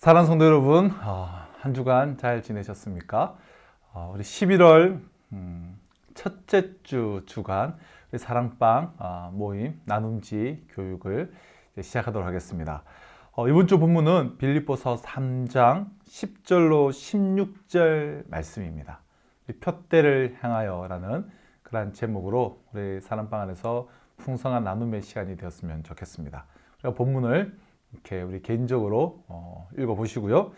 사랑하는 성도 여러분, 한 주간 잘 지내셨습니까? 우리 11월 첫째 주간 우리 사랑방 모임 나눔지 교육을 이제 시작하도록 하겠습니다. 이번 주 본문은 빌립보서 3장 10절로 16절 말씀입니다. 표대를 향하여라는 그러한 제목으로 우리 사랑방 안에서 풍성한 나눔의 시간이 되었으면 좋겠습니다. 그리고 본문을 이렇게 우리 개인적으로 읽어보시고요.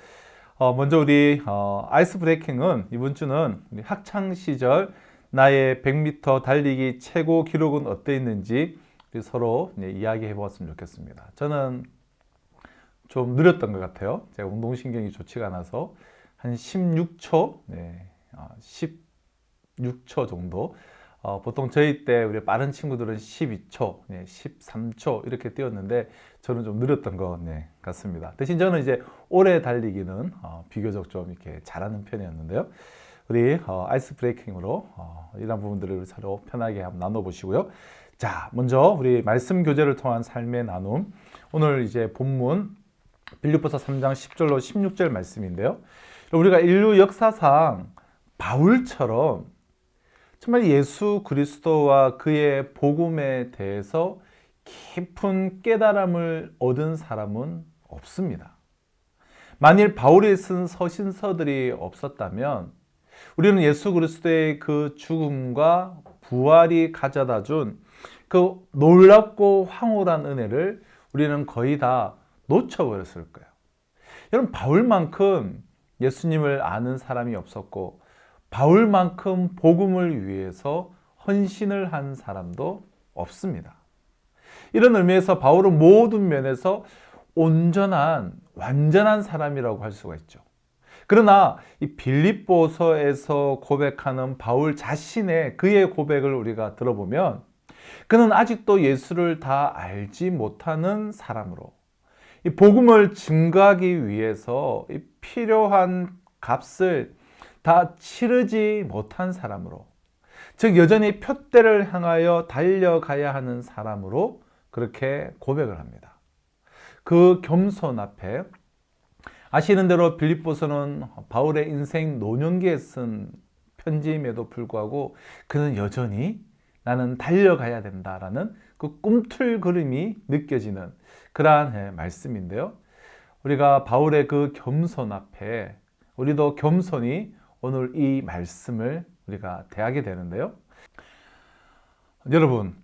먼저 우리 아이스 브레이킹은 이번 주는 우리 학창 시절 나의 100m 달리기 최고 기록은 어땠는지 서로 이야기해 보았으면 좋겠습니다. 저는 좀 느렸던 것 같아요. 제가 운동신경이 좋지가 않아서 한 16초, 16초 정도. 보통 저희 때 우리 빠른 친구들은 12초, 13초 이렇게 뛰었는데 저는 좀 느렸던 것 같습니다. 대신 저는 이제 오래 달리기는 비교적 좀 이렇게 잘하는 편이었는데요. 우리 아이스 브레이킹으로 이런 부분들을 서로 편하게 한번 나눠보시고요. 자, 먼저 우리 말씀 교제를 통한 삶의 나눔. 오늘 이제 본문 빌립보서 3장 10절로 16절 말씀인데요. 우리가 인류 역사상 바울처럼 정말 예수 그리스도와 그의 복음에 대해서 깊은 깨달음을 얻은 사람은 없습니다. 만일 바울이 쓴 서신서들이 없었다면 우리는 예수 그리스도의 그 죽음과 부활이 가져다 준 그 놀랍고 황홀한 은혜를 우리는 거의 다 놓쳐버렸을 거예요. 여러분, 바울만큼 예수님을 아는 사람이 없었고 바울만큼 복음을 위해서 헌신을 한 사람도 없습니다. 이런 의미에서 바울은 모든 면에서 완전한 사람이라고 할 수가 있죠. 그러나 이 빌립보서에서 고백하는 바울 자신의 그의 고백을 우리가 들어보면 그는 아직도 예수를 다 알지 못하는 사람으로 이 복음을 증거하기 위해서 이 필요한 값을 다 치르지 못한 사람으로, 즉 여전히 표대를 향하여 달려가야 하는 사람으로 그렇게 고백을 합니다. 그 겸손 앞에 아시는 대로 빌립보서는 바울의 인생 노년기에 쓴 편지임에도 불구하고 그는 여전히 나는 달려가야 된다라는 그 꿈틀거림이 느껴지는 그러한 말씀인데요. 우리가 바울의 그 겸손 앞에 우리도 겸손히 오늘 이 말씀을 우리가 대하게 되는데요. 여러분,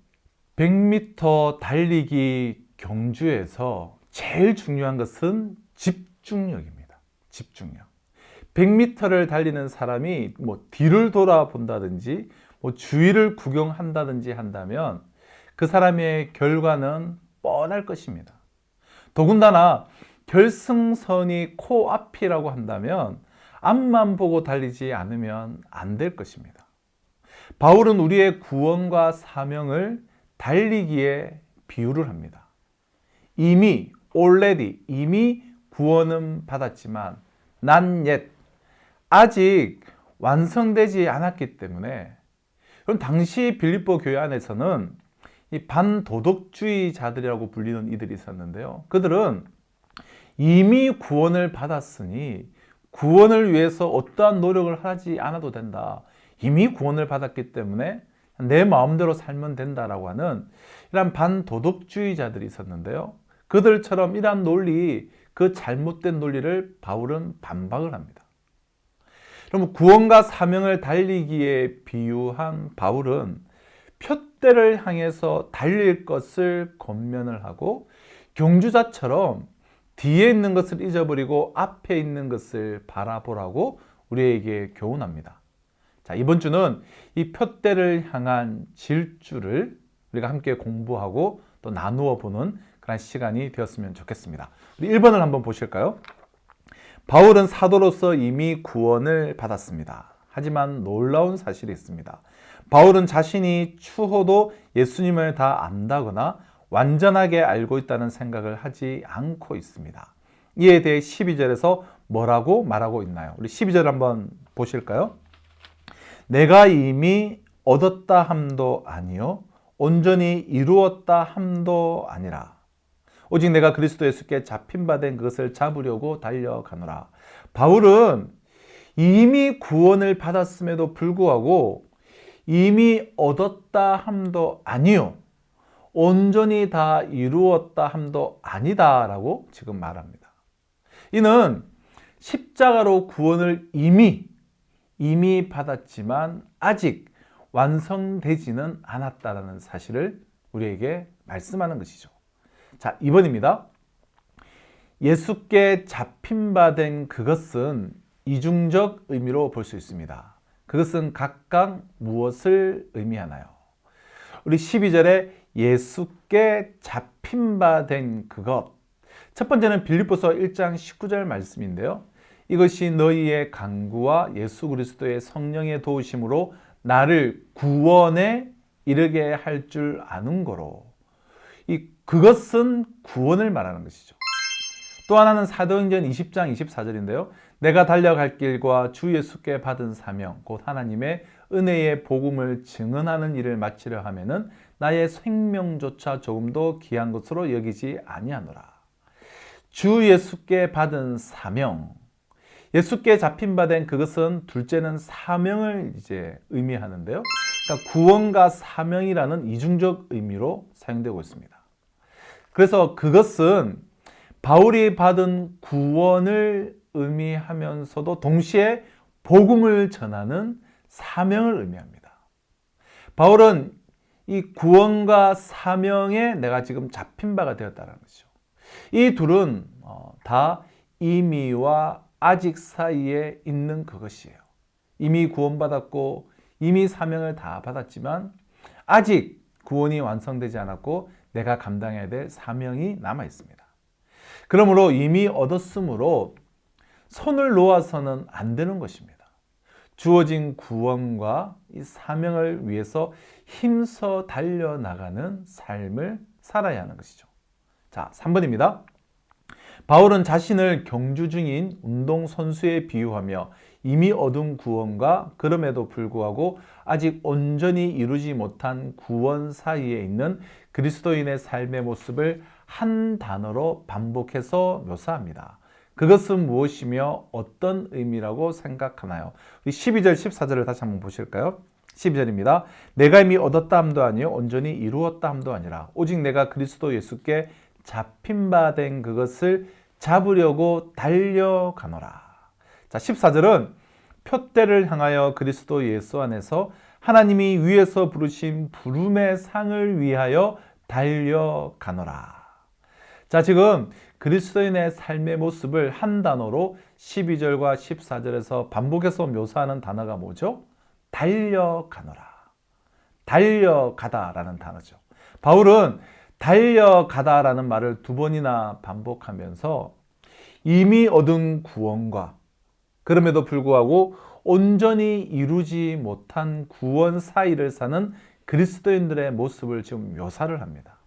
100m 달리기 경주에서 제일 중요한 것은 집중력입니다. 집중력. 100m를 달리는 사람이 뒤를 돌아본다든지 주위를 구경한다든지 한다면 그 사람의 결과는 뻔할 것입니다. 더군다나 결승선이 코앞이라고 한다면 앞만 보고 달리지 않으면 안 될 것입니다. 바울은 우리의 구원과 사명을 달리기에 비유를 합니다. 이미 구원은 받았지만 not yet, 아직 완성되지 않았기 때문에 그럼 당시 빌립보 교회 안에서는 이 반도덕주의자들이라고 불리는 이들이 있었는데요. 그들은 이미 구원을 받았으니 구원을 위해서 어떠한 노력을 하지 않아도 된다. 이미 구원을 받았기 때문에 내 마음대로 살면 된다라고 하는 이런 반도덕주의자들이 있었는데요. 그들처럼 이러한 논리, 그 잘못된 논리를 바울은 반박을 합니다. 그럼 구원과 사명을 달리기에 비유한 바울은 표대를 향해서 달릴 것을 권면을 하고 경주자처럼 뒤에 있는 것을 잊어버리고 앞에 있는 것을 바라보라고 우리에게 교훈합니다. 자, 이번 주는 이 표대를 향한 질주를 우리가 함께 공부하고 또 나누어 보는 그런 시간이 되었으면 좋겠습니다. 우리 1번을 한번 보실까요? 바울은 사도로서 이미 구원을 받았습니다. 하지만 놀라운 사실이 있습니다. 바울은 자신이 추호도 예수님을 다 안다거나 완전하게 알고 있다는 생각을 하지 않고 있습니다. 이에 대해 12절에서 뭐라고 말하고 있나요? 우리 12절 한번 보실까요? 내가 이미 얻었다 함도 아니요 온전히 이루었다 함도 아니라. 오직 내가 그리스도 예수께 잡힌 바 된 그것을 잡으려고 달려가노라. 바울은 이미 구원을 받았음에도 불구하고 이미 얻었다 함도 아니요, 온전히 다 이루었다 함도 아니다라고 지금 말합니다. 이는 십자가로 구원을 이미 받았지만 아직 완성되지는 않았다라는 사실을 우리에게 말씀하는 것이죠. 자, 2번입니다. 예수께 잡힌 바 된 그것은 이중적 의미로 볼 수 있습니다. 그것은 각각 무엇을 의미하나요? 우리 12절에 예수께 잡힌 바 된 그것. 첫 번째는 빌립보서 1장 19절 말씀인데요. 이것이 너희의 간구와 예수 그리스도의 성령의 도우심으로 나를 구원에 이르게 할 줄 아는 거로. 그것은 구원을 말하는 것이죠. 또 하나는 사도행전 20장 24절인데요. 내가 달려갈 길과 주 예수께 받은 사명, 곧 하나님의 은혜의 복음을 증언하는 일을 마치려 하면은 나의 생명조차 조금도 귀한 것으로 여기지 아니하노라. 주 예수께 받은 사명, 예수께 잡힌 바 된 그것은 둘째는 사명을 이제 의미하는데요. 그러니까 구원과 사명이라는 이중적 의미로 사용되고 있습니다. 그래서 그것은 바울이 받은 구원을 의미하면서도 동시에 복음을 전하는 사명을 의미합니다. 바울은 이 구원과 사명에 내가 지금 잡힌 바가 되었다는 것이죠. 이 둘은 다 이미와 아직 사이에 있는 그것이에요. 이미 구원받았고 이미 사명을 다 받았지만 아직 구원이 완성되지 않았고 내가 감당해야 될 사명이 남아 있습니다. 그러므로 이미 얻었으므로 손을 놓아서는 안 되는 것입니다. 주어진 구원과 이 사명을 위해서 힘써 달려나가는 삶을 살아야 하는 것이죠. 자, 3번입니다. 바울은 자신을 경주 중인 운동선수에 비유하며 이미 얻은 구원과 그럼에도 불구하고 아직 온전히 이루지 못한 구원 사이에 있는 그리스도인의 삶의 모습을 한 단어로 반복해서 묘사합니다. 그것은 무엇이며 어떤 의미라고 생각하나요? 12절, 14절을 다시 한번 보실까요? 12절입니다. 내가 이미 얻었다 함도 아니요 온전히 이루었다 함도 아니라 오직 내가 그리스도 예수께 잡힌 바 된 그것을 잡으려고 달려가노라. 자, 14절은 표대를 향하여 그리스도 예수 안에서 하나님이 위에서 부르신 부름의 상을 위하여 달려가노라. 자, 지금 그리스도인의 삶의 모습을 한 단어로 12절과 14절에서 반복해서 묘사하는 단어가 뭐죠? 달려가노라. 달려가다라는 단어죠. 바울은 달려가다라는 말을 두 번이나 반복하면서 이미 얻은 구원과 그럼에도 불구하고 온전히 이루지 못한 구원 사이를 사는 그리스도인들의 모습을 지금 묘사를 합니다.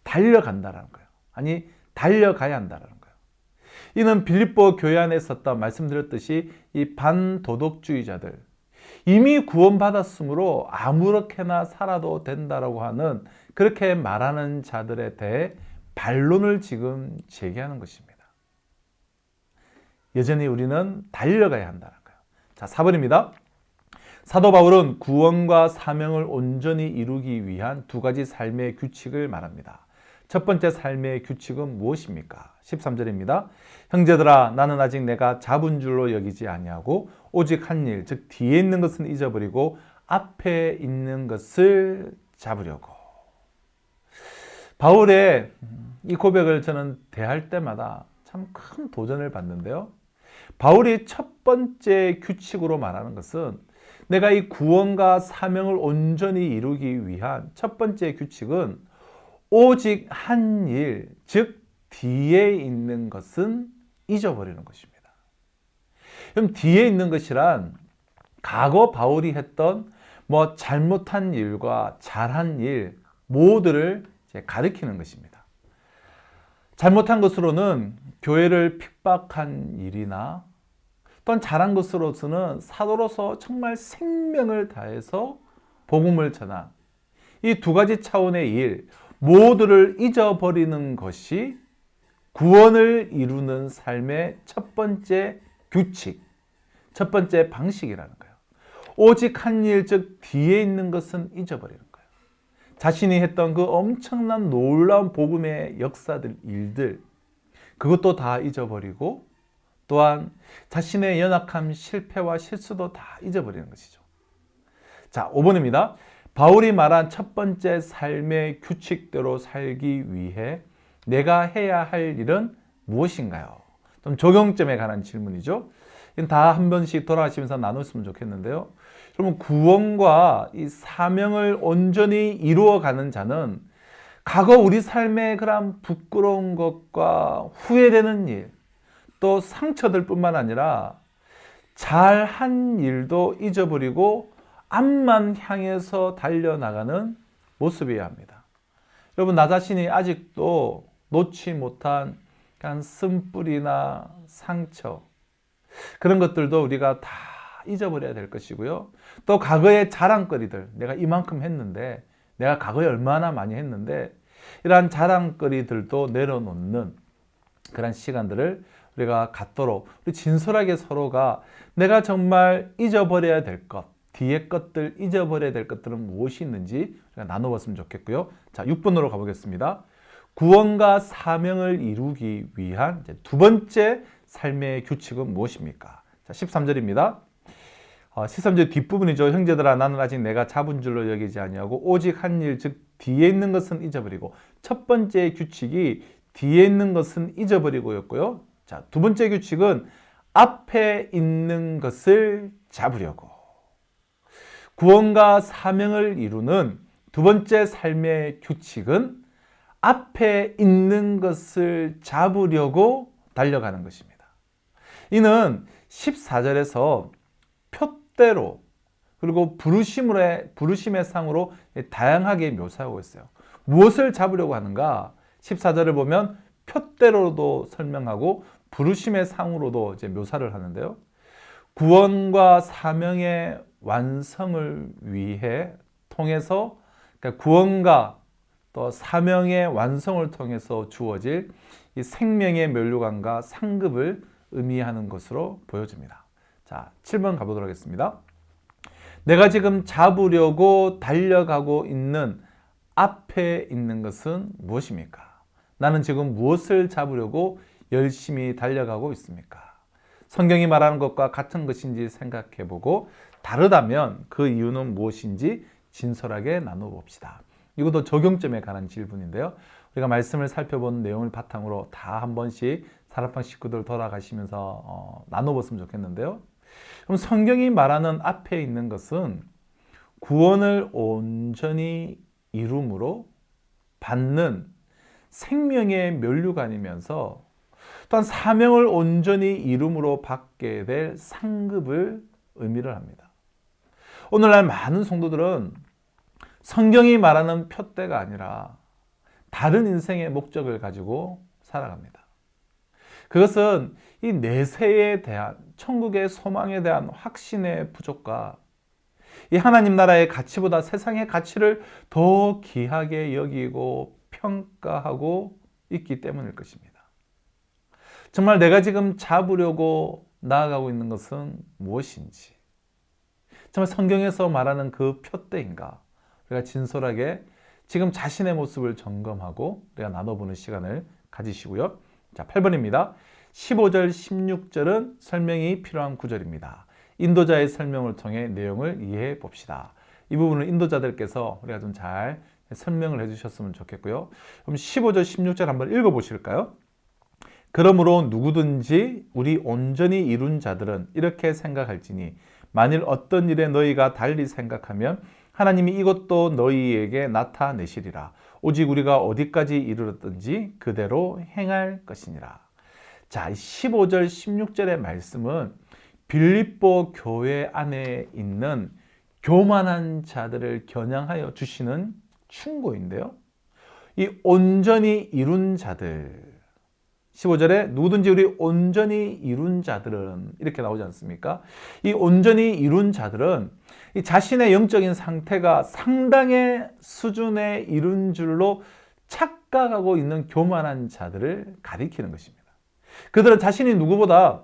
달려간다라는 거예요. 아니, 달려가야 한다는 거예요. 이는 빌립보 교회 안에 있었던 말씀드렸듯이 이 반도덕주의자들, 이미 구원받았으므로 아무렇게나 살아도 된다라고 하는 그렇게 말하는 자들에 대해 반론을 지금 제기하는 것입니다. 여전히 우리는 달려가야 한다는 거예요. 자, 4번입니다. 사도 바울은 구원과 사명을 온전히 이루기 위한 두 가지 삶의 규칙을 말합니다. 첫 번째 삶의 규칙은 무엇입니까? 13절입니다. 형제들아, 나는 아직 내가 잡은 줄로 여기지 아니하고 오직 한 일, 즉 뒤에 있는 것은 잊어버리고 앞에 있는 것을 잡으려고. 바울의 이 고백을 저는 대할 때마다 참 큰 도전을 받는데요. 바울이 첫 번째 규칙으로 말하는 것은 내가 이 구원과 사명을 온전히 이루기 위한 첫 번째 규칙은 오직 한 일, 즉 뒤에 있는 것은 잊어버리는 것입니다. 그럼 뒤에 있는 것이란 과거 바울이 했던 잘못한 일과 잘한 일 모두를 가리키는 것입니다. 잘못한 것으로는 교회를 핍박한 일이나 또한 잘한 것으로서는 사도로서 정말 생명을 다해서 복음을 전한 이 두 가지 차원의 일, 모두를 잊어버리는 것이 구원을 이루는 삶의 첫 번째 규칙, 첫 번째 방식이라는 거예요. 오직 한 일, 즉 뒤에 있는 것은 잊어버리는 거예요. 자신이 했던 그 엄청난 놀라운 복음의 역사들, 일들, 그것도 다 잊어버리고 또한 자신의 연약함, 실패와 실수도 다 잊어버리는 것이죠. 자, 5번입니다. 바울이 말한 첫 번째 삶의 규칙대로 살기 위해 내가 해야 할 일은 무엇인가요? 좀 적용점에 관한 질문이죠. 다 한 번씩 돌아가시면서 나눴으면 좋겠는데요. 여러분, 구원과 이 사명을 온전히 이루어가는 자는 과거 우리 삶의 그런 부끄러운 것과 후회되는 일, 또 상처들 뿐만 아니라 잘한 일도 잊어버리고 앞만 향해서 달려나가는 모습이어야 합니다. 여러분, 나 자신이 아직도 놓지 못한 그런 쓴뿌리나 상처, 그런 것들도 우리가 다 잊어버려야 될 것이고요. 또 과거의 자랑거리들, 내가 이만큼 했는데, 내가 과거에 얼마나 많이 했는데, 이러한 자랑거리들도 내려놓는 그런 시간들을 우리가 갖도록 우리 진솔하게 서로가 내가 정말 잊어버려야 될 것, 뒤에 것들, 잊어버려야 될 것들은 무엇이 있는지 우리가 나눠봤으면 좋겠고요. 자, 6번으로 가보겠습니다. 구원과 사명을 이루기 위한 두 번째 삶의 규칙은 무엇입니까? 자, 13절입니다. 13절 뒷부분이죠. 형제들아, 나는 아직 내가 잡은 줄로 여기지 아니하고 오직 한 일, 즉 뒤에 있는 것은 잊어버리고, 첫 번째 규칙이 뒤에 있는 것은 잊어버리고였고요. 자, 두 번째 규칙은 앞에 있는 것을 잡으려고. 구원과 사명을 이루는 두 번째 삶의 규칙은 앞에 있는 것을 잡으려고 달려가는 것입니다. 이는 14절에서 표대로 그리고 부르심의 상으로 다양하게 묘사하고 있어요. 무엇을 잡으려고 하는가? 14절을 보면 표대로도 설명하고 부르심의 상으로도 이제 묘사를 하는데요. 구원과 사명의 완성을 위해 통해서, 그러니까 구원과 또 사명의 완성을 통해서 주어질 이 생명의 면류관과 상급을 의미하는 것으로 보여집니다. 자, 7번 가보도록 하겠습니다. 내가 지금 잡으려고 달려가고 있는 앞에 있는 것은 무엇입니까? 나는 지금 무엇을 잡으려고 열심히 달려가고 있습니까? 성경이 말하는 것과 같은 것인지 생각해보고 다르다면 그 이유는 무엇인지 진솔하게 나눠봅시다. 이것도 적용점에 관한 질문인데요. 우리가 말씀을 살펴본 내용을 바탕으로 다 한 번씩 사랑방 식구들 돌아가시면서 나눠봤으면 좋겠는데요. 그럼 성경이 말하는 앞에 있는 것은 구원을 온전히 이룸으로 받는 생명의 면류관이면서 또한 사명을 온전히 이룸으로 받게 될 상급을 의미를 합니다. 오늘날 많은 성도들은 성경이 말하는 표대가 아니라 다른 인생의 목적을 가지고 살아갑니다. 그것은 이 내세에 대한, 천국의 소망에 대한 확신의 부족과 이 하나님 나라의 가치보다 세상의 가치를 더 귀하게 여기고 평가하고 있기 때문일 것입니다. 정말 내가 지금 잡으려고 나아가고 있는 것은 무엇인지, 정말 성경에서 말하는 그 표대인가, 우리가 진솔하게 지금 자신의 모습을 점검하고 우리가 나눠보는 시간을 가지시고요. 자, 8번입니다. 15절, 16절은 설명이 필요한 구절입니다. 인도자의 설명을 통해 내용을 이해해 봅시다. 이 부분을 인도자들께서 우리가 좀 잘 설명을 해주셨으면 좋겠고요. 그럼 15절, 16절 한번 읽어보실까요? 그러므로 누구든지 우리 온전히 이룬 자들은 이렇게 생각할지니 만일 어떤 일에 너희가 달리 생각하면 하나님이 이것도 너희에게 나타내시리라. 오직 우리가 어디까지 이르렀든지 그대로 행할 것이니라. 자, 15절, 16절의 말씀은 빌립보 교회 안에 있는 교만한 자들을 겨냥하여 주시는 충고인데요. 이 온전히 이룬 자들, 15절에 누구든지 우리 온전히 이룬 자들은 이렇게 나오지 않습니까? 이 온전히 이룬 자들은 이 자신의 영적인 상태가 상당의 수준에 이룬 줄로 착각하고 있는 교만한 자들을 가리키는 것입니다. 그들은 자신이 누구보다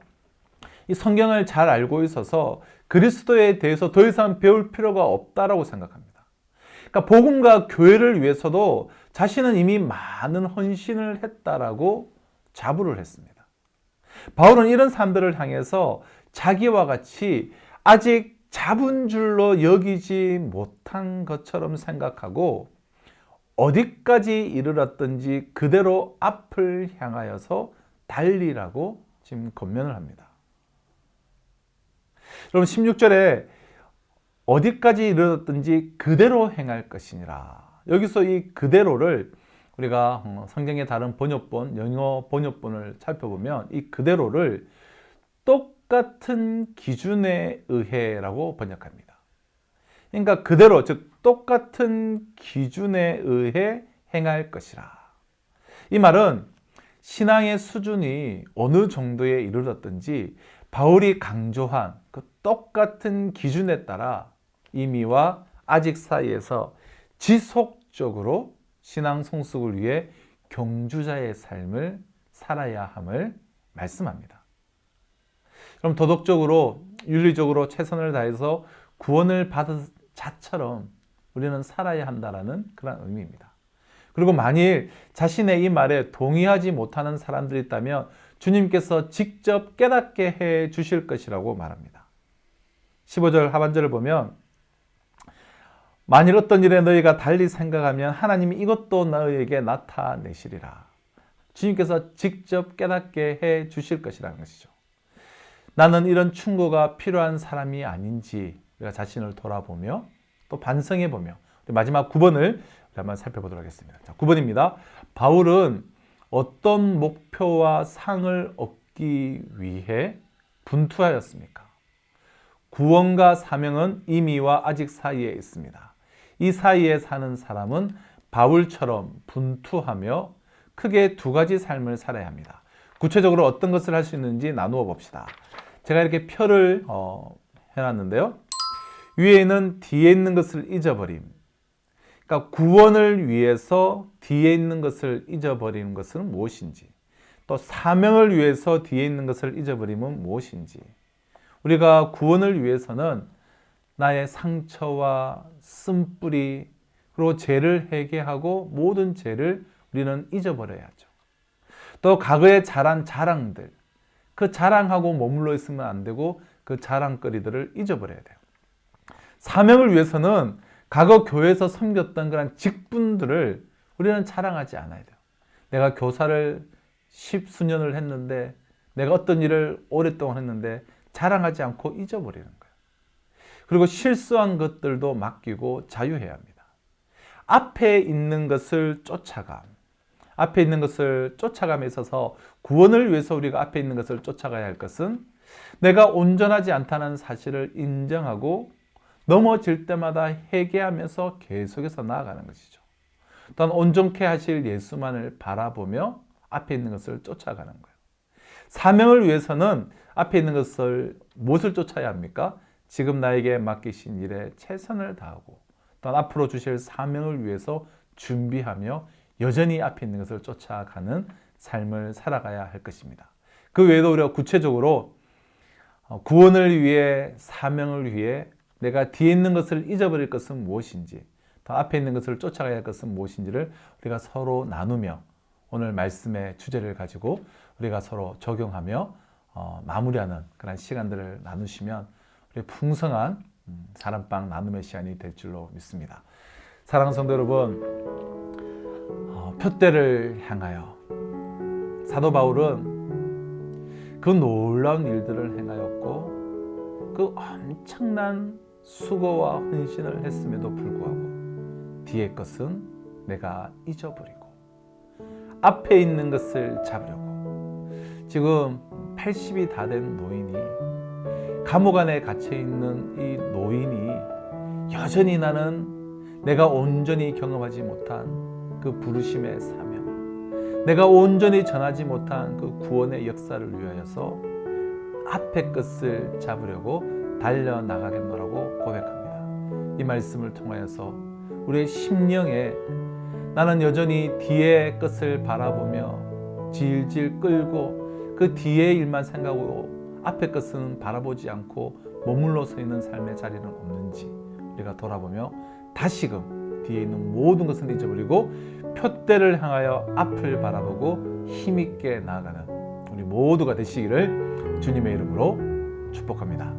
이 성경을 잘 알고 있어서 그리스도에 대해서 더 이상 배울 필요가 없다라고 생각합니다. 그러니까 복음과 교회를 위해서도 자신은 이미 많은 헌신을 했다라고 자부를 했습니다. 바울은 이런 사람들을 향해서 자기와 같이 아직 잡은 줄로 여기지 못한 것처럼 생각하고 어디까지 이르렀든지 그대로 앞을 향하여서 달리라고 지금 권면을 합니다. 여러분 16절에 어디까지 이르렀든지 그대로 행할 것이니라. 여기서 이 그대로를 우리가 성경의 다른 번역본, 영어 번역본을 살펴보면 이 그대로를 똑같은 기준에 의해라고 번역합니다. 그러니까 그대로, 즉 똑같은 기준에 의해 행할 것이라. 이 말은 신앙의 수준이 어느 정도에 이르렀든지 바울이 강조한 그 똑같은 기준에 따라 이미와 아직 사이에서 지속적으로 신앙 성숙을 위해 경주자의 삶을 살아야 함을 말씀합니다. 그럼 도덕적으로, 윤리적으로 최선을 다해서 구원을 받은 자처럼 우리는 살아야 한다는 그런 의미입니다. 그리고 만일 자신의 이 말에 동의하지 못하는 사람들이 있다면 주님께서 직접 깨닫게 해 주실 것이라고 말합니다. 15절 하반절을 보면 만일 어떤 일에 너희가 달리 생각하면 하나님이 이것도 너희에게 나타내시리라. 주님께서 직접 깨닫게 해 주실 것이라는 것이죠. 나는 이런 충고가 필요한 사람이 아닌지 우리가 자신을 돌아보며 또 반성해보며 마지막 9번을 한번 살펴보도록 하겠습니다. 자, 9번입니다. 바울은 어떤 목표와 상을 얻기 위해 분투하였습니까? 구원과 사명은 이미와 아직 사이에 있습니다. 이 사이에 사는 사람은 바울처럼 분투하며 크게 두 가지 삶을 살아야 합니다. 구체적으로 어떤 것을 할 수 있는지 나누어 봅시다. 제가 이렇게 표를 해놨는데요. 위에는 뒤에 있는 것을 잊어버림. 그러니까 구원을 위해서 뒤에 있는 것을 잊어버리는 것은 무엇인지, 또 사명을 위해서 뒤에 있는 것을 잊어버리면 무엇인지, 우리가 구원을 위해서는 나의 상처와 쓴뿌리 그리고 죄를 회개하고 모든 죄를 우리는 잊어버려야죠. 또 과거에 잘한 자랑들, 그 자랑하고 머물러 있으면 안 되고 그 자랑거리들을 잊어버려야 돼요. 사명을 위해서는 과거 교회에서 섬겼던 그런 직분들을 우리는 자랑하지 않아야 돼요. 내가 교사를 10수년을 했는데, 내가 어떤 일을 오랫동안 했는데 자랑하지 않고 잊어버리는 거예요. 그리고 실수한 것들도 맡기고 자유해야 합니다. 앞에 있는 것을 쫓아감. 앞에 있는 것을 쫓아감에 있어서 구원을 위해서 우리가 앞에 있는 것을 쫓아가야 할 것은 내가 온전하지 않다는 사실을 인정하고 넘어질 때마다 회개하면서 계속해서 나아가는 것이죠. 또한 온전케 하실 예수만을 바라보며 앞에 있는 것을 쫓아가는 거예요. 사명을 위해서는 앞에 있는 것을 무엇을 쫓아야 합니까? 지금 나에게 맡기신 일에 최선을 다하고 또한 앞으로 주실 사명을 위해서 준비하며 여전히 앞에 있는 것을 쫓아가는 삶을 살아가야 할 것입니다. 그 외에도 우리가 구체적으로 구원을 위해, 사명을 위해 내가 뒤에 있는 것을 잊어버릴 것은 무엇인지, 더 앞에 있는 것을 쫓아가야 할 것은 무엇인지를 우리가 서로 나누며 오늘 말씀의 주제를 가지고 우리가 서로 적용하며 마무리하는 그런 시간들을 나누시면 우리 풍성한 사랑방 나눔의 시간이 될 줄로 믿습니다. 사랑하는 성도 여러분, 표대를 향하여 사도 바울은 그 놀라운 일들을 행하였고 그 엄청난 수고와 헌신을 했음에도 불구하고 뒤의 것은 내가 잊어버리고 앞에 있는 것을 잡으려고, 지금 80이 다 된 노인이, 감옥 안에 갇혀있는 이 노인이 여전히 나는 내가 온전히 경험하지 못한 그 부르심의 사명, 내가 온전히 전하지 못한 그 구원의 역사를 위하여서 앞에 것을 잡으려고 달려나가겠노라고 고백합니다. 이 말씀을 통하여서 우리의 심령에 나는 여전히 뒤의 것을 바라보며 질질 끌고 그 뒤의 일만 생각하고 앞의 것은 바라보지 않고 머물러 서 있는 삶의 자리는 없는지 우리가 돌아보며 다시금 뒤에 있는 모든 것은 잊어버리고 표대를 향하여 앞을 바라보고 힘있게 나아가는 우리 모두가 되시기를 주님의 이름으로 축복합니다.